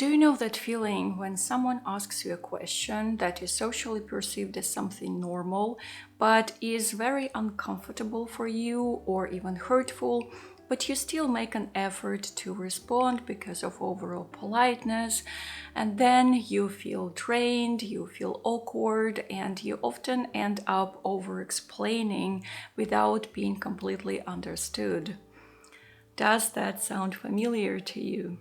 Do you know that feeling when someone asks you a question that is socially perceived as something normal, but is very uncomfortable for you or even hurtful, but you still make an effort to respond because of overall politeness, and then you feel drained, you feel awkward, and you often end up over-explaining without being completely understood? Does that sound familiar to you?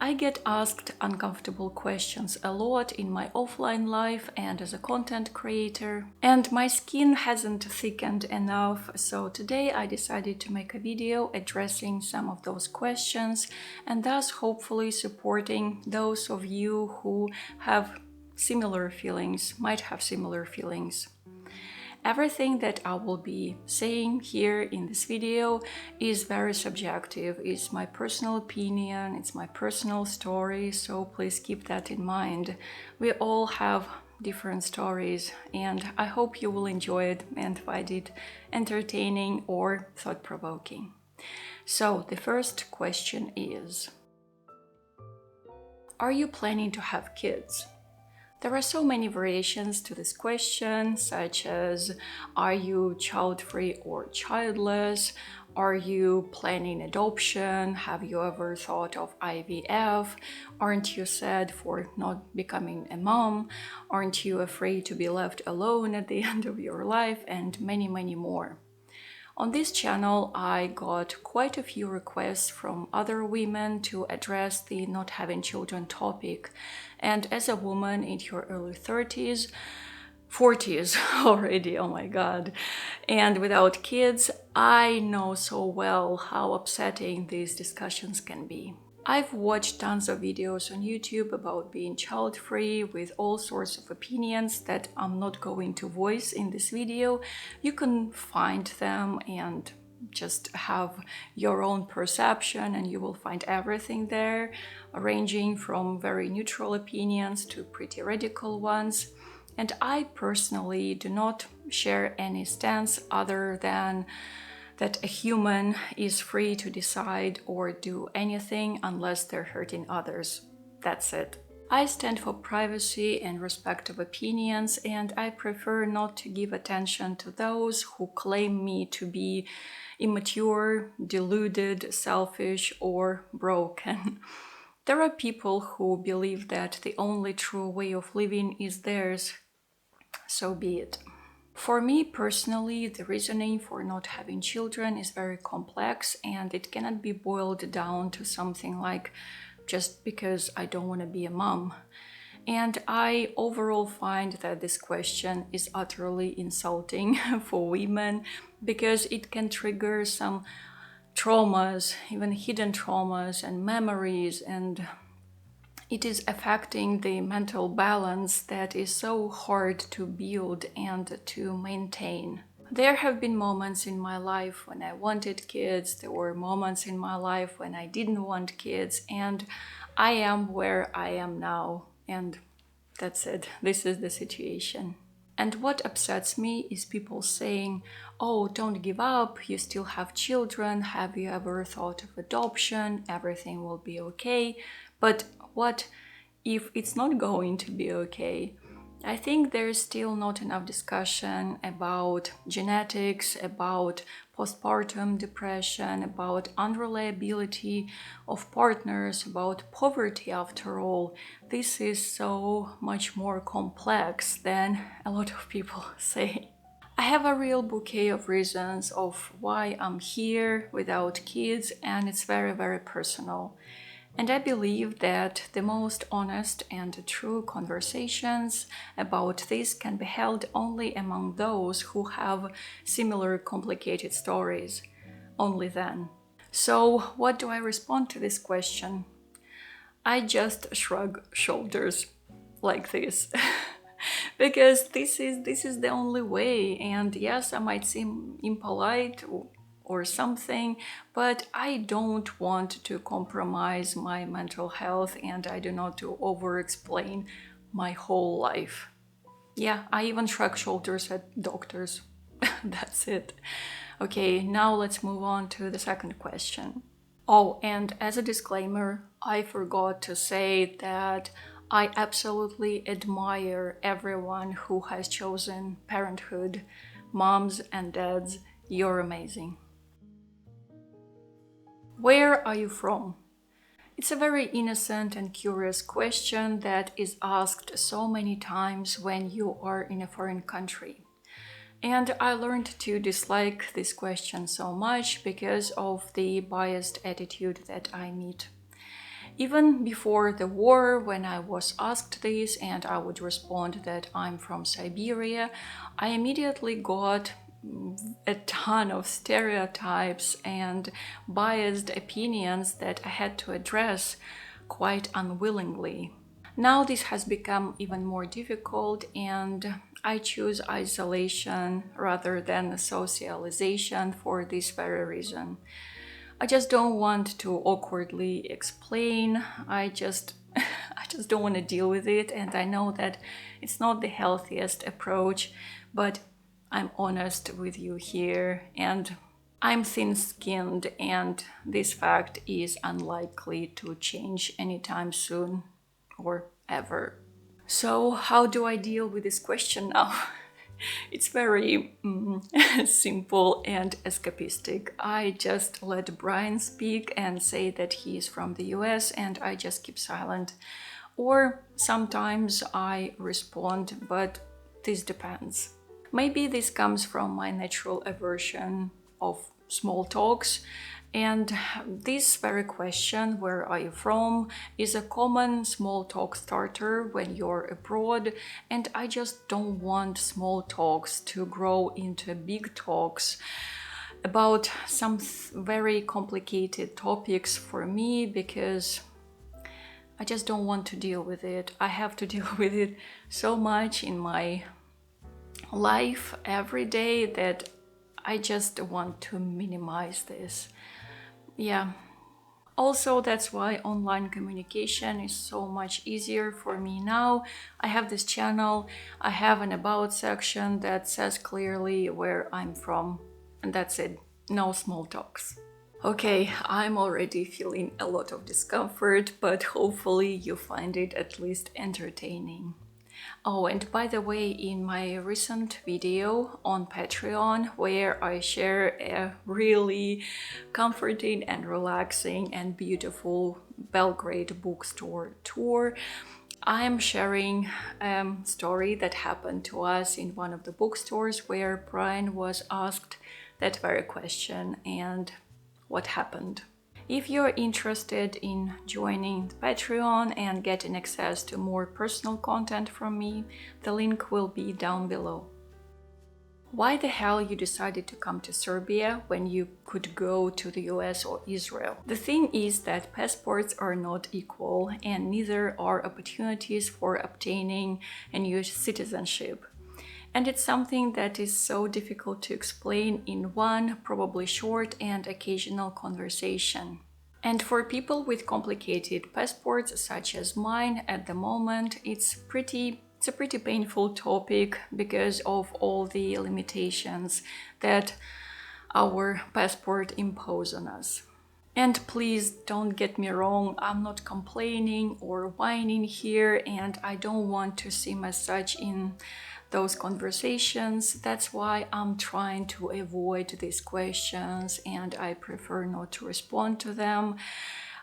I get asked uncomfortable questions a lot in my offline life and as a content creator, and my skin hasn't thickened enough, so today I decided to make a video addressing some of those questions and thus hopefully supporting those of you who have similar feelings, might have similar feelings. Everything that I will be saying here in this video is very subjective. It's my personal opinion, it's my personal story, so please keep that in mind. We all have different stories, and I hope you will enjoy it and find it entertaining or thought-provoking. So, the first question is: are you planning to have kids? There are so many variations to this question, such as, are you child-free or childless? Are you planning adoption? Have you ever thought of IVF? Aren't you sad for not becoming a mom? Aren't you afraid to be left alone at the end of your life? And many, many more. On this channel, I got quite a few requests from other women to address the not having children topic. And as a woman in your early 30s, 40s already, oh my god, and without kids, I know so well how upsetting these discussions can be. I've watched tons of videos on YouTube about being child-free with all sorts of opinions that I'm not going to voice in this video. You can find them and just have your own perception, and you will find everything there, ranging from very neutral opinions to pretty radical ones. And I personally do not share any stance other than that a human is free to decide or do anything unless they're hurting others. That's it. I stand for privacy and respect of opinions, and I prefer not to give attention to those who claim me to be immature, deluded, selfish, or broken. There are people who believe that the only true way of living is theirs. So be it. For me personally, the reasoning for not having children is very complex, and it cannot be boiled down to something like just because I don't want to be a mom. And I overall find that this question is utterly insulting for women because it can trigger some traumas, even hidden traumas and memories, and it is affecting the mental balance that is so hard to build and to maintain. There have been moments in my life when I wanted kids, there were moments in my life when I didn't want kids, and I am where I am now, and that's it. This is the situation. And what upsets me is people saying, oh, don't give up, you still have children, have you ever thought of adoption, everything will be okay. But what if it's not going to be okay? I think there's still not enough discussion about genetics, about postpartum depression, about unreliability of partners, about poverty after all. This is so much more complex than a lot of people say. I have a real bouquet of reasons of why I'm here without kids, and it's very, very personal. And I believe that the most honest and true conversations about this can be held only among those who have similar complicated stories. Only then. So, what do I respond to this question? I just shrug shoulders like this. Because this is the only way, and yes, I might seem impolite or something, but I don't want to compromise my mental health, and I do not want to over-explain my whole life. Yeah, I even shrug shoulders at doctors. That's it. Okay, now let's move on to the second question. Oh, and as a disclaimer, I forgot to say that I absolutely admire everyone who has chosen parenthood. Moms and dads, you're amazing. Where are you from? It's a very innocent and curious question that is asked so many times when you are in a foreign country. And I learned to dislike this question so much because of the biased attitude that I meet. Even before the war, when I was asked this and I would respond that I'm from Siberia, I immediately got a ton of stereotypes and biased opinions that I had to address quite unwillingly. Now this has become even more difficult, and I choose isolation rather than socialization for this very reason. I just don't want to awkwardly explain. I just don't want to deal with it, and I know that it's not the healthiest approach, but I'm honest with you here, and I'm thin-skinned, and this fact is unlikely to change anytime soon or ever. So, how do I deal with this question now? It's very simple and escapistic. I just let Brian speak and say that he is from the US, and I just keep silent. Or sometimes I respond, but this depends. Maybe this comes from my natural aversion of small talks. And this very question, where are you from, is a common small talk starter when you're abroad, and I just don't want small talks to grow into big talks about some very complicated topics for me, because I just don't want to deal with it. I have to deal with it so much in my life every day that I just want to minimize this. Yeah. Also, that's why online communication is so much easier for me now. I have this channel, I have an about section that says clearly where I'm from, and that's it. No small talks. Okay, I'm already feeling a lot of discomfort, but hopefully you find it at least entertaining. Oh, and by the way, in my recent video on Patreon, where I share a really comforting and relaxing and beautiful Belgrade bookstore tour, I am sharing a story that happened to us in one of the bookstores where Brian was asked that very question and what happened. If you're interested in joining Patreon and getting access to more personal content from me, the link will be down below. Why the hell you decided to come to Serbia when you could go to the US or Israel? The thing is that passports are not equal, and neither are opportunities for obtaining a new citizenship. And it's something that is so difficult to explain in one, probably short and occasional conversation. And for people with complicated passports, such as mine at the moment, it's a pretty painful topic because of all the limitations that our passport impose on us. And please don't get me wrong, I'm not complaining or whining here, and I don't want to seem as such in those conversations. That's why I'm trying to avoid these questions and I prefer not to respond to them.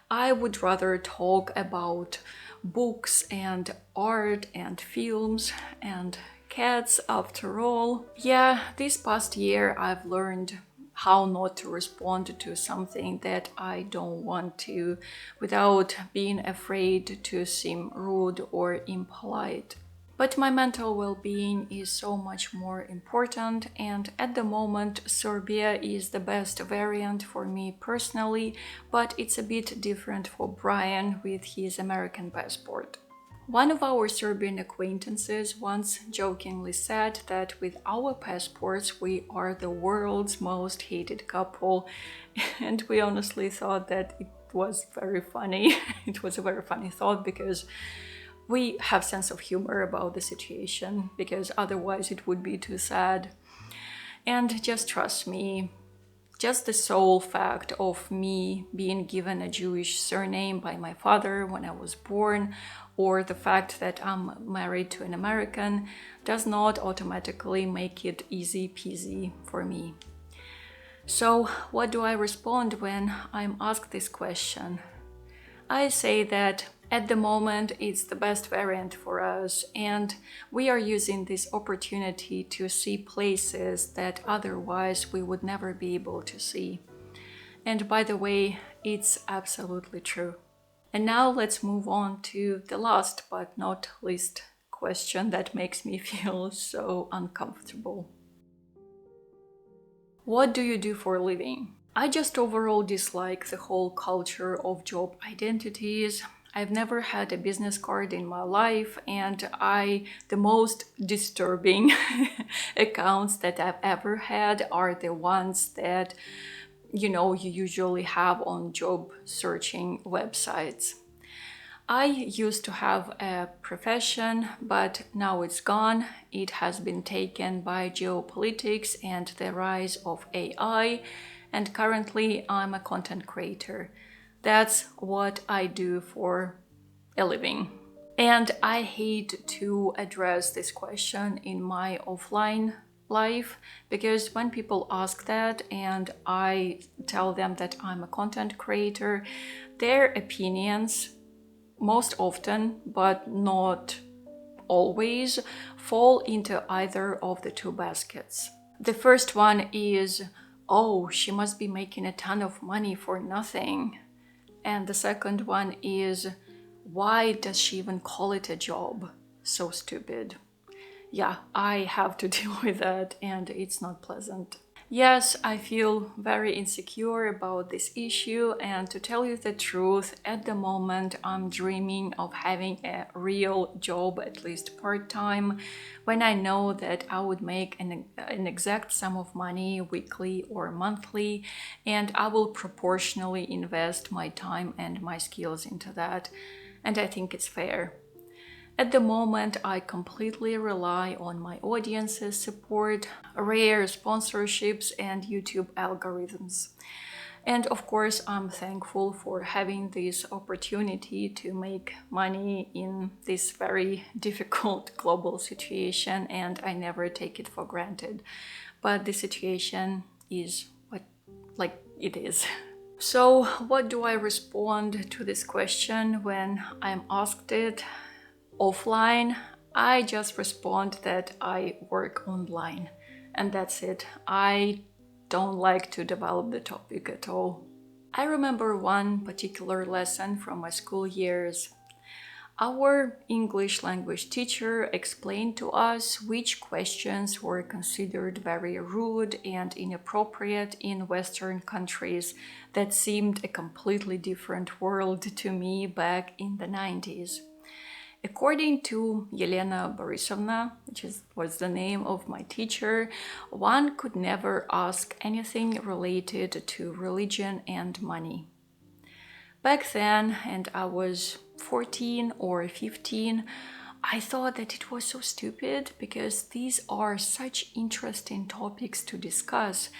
I would rather talk about books and art and films and cats after all. Yeah, this past year I've learned how not to respond to something that I don't want to without being afraid to seem rude or impolite. But my mental well-being is so much more important, and at the moment Serbia is the best variant for me personally, but it's a bit different for Brian with his American passport. One of our Serbian acquaintances once jokingly said that with our passports we are the world's most hated couple, and we honestly thought that it was very funny. It was a very funny thought because we have sense of humor about the situation, because otherwise it would be too sad. And just trust me, Just the sole fact of me being given a Jewish surname by my father when I was born, or the fact that I'm married to an American, does not automatically make it easy peasy for me. So, what do I respond when I'm asked this question? I say that at the moment it's the best variant for us, and we are using this opportunity to see places that otherwise we would never be able to see. And by the way, it's absolutely true. And now let's move on to the last but not least question that makes me feel so uncomfortable. What do you do for a living? I just overall dislike the whole culture of job identities. I've never had a business card in my life, and the most disturbing accounts that I've ever had are the ones that you usually have on job searching websites. I used to have a profession, but now it's gone. It has been taken by geopolitics and the rise of AI, and currently I'm a content creator. That's what I do for a living. And I hate to address this question in my offline life, because when people ask that and I tell them that I'm a content creator, their opinions most often, but not always, fall into either of the two baskets. The first one is, oh, she must be making a ton of money for nothing. And the second one is, why does she even call it a job? So stupid. Yeah, I have to deal with that, and it's not pleasant. Yes, I feel very insecure about this issue, and to tell you the truth, at the moment I'm dreaming of having a real job, at least part-time, when I know that I would make an exact sum of money weekly or monthly, and I will proportionally invest my time and my skills into that, and I think it's fair. At the moment, I completely rely on my audience's support, rare sponsorships, and YouTube algorithms. And of course, I'm thankful for having this opportunity to make money in this very difficult global situation, and I never take it for granted. But the situation is like it is. So, what do I respond to this question when I'm asked it? Offline, I just respond that I work online, and that's it. I don't like to develop the topic at all. I remember one particular lesson from my school years. Our English language teacher explained to us which questions were considered very rude and inappropriate in Western countries that seemed a completely different world to me back in the 90s. According to Elena Borisovna, was the name of my teacher, one could never ask anything related to religion and money. Back then, and I was 14 or 15, I thought that it was so stupid because these are such interesting topics to discuss,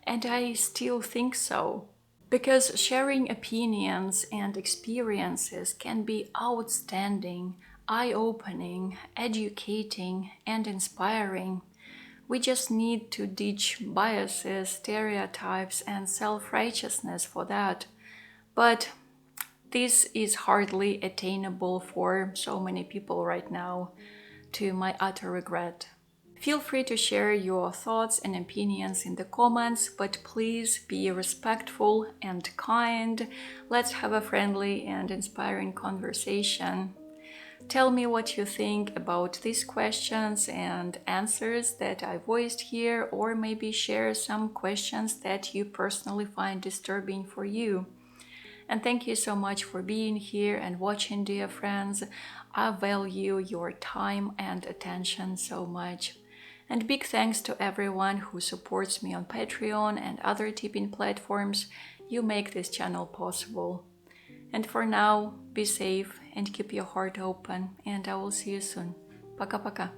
and I still think so. Because sharing opinions and experiences can be outstanding, eye-opening, educating, and inspiring. We just need to ditch biases, stereotypes, and self-righteousness for that. But this is hardly attainable for so many people right now, to my utter regret. Feel free to share your thoughts and opinions in the comments, but please be respectful and kind. Let's have a friendly and inspiring conversation. Tell me what you think about these questions and answers that I voiced here, or maybe share some questions that you personally find disturbing for you. And thank you so much for being here and watching, dear friends. I value your time and attention so much. And big thanks to everyone who supports me on Patreon and other tipping platforms. You make this channel possible. And for now, be safe and keep your heart open, and I will see you soon. Пока-пока.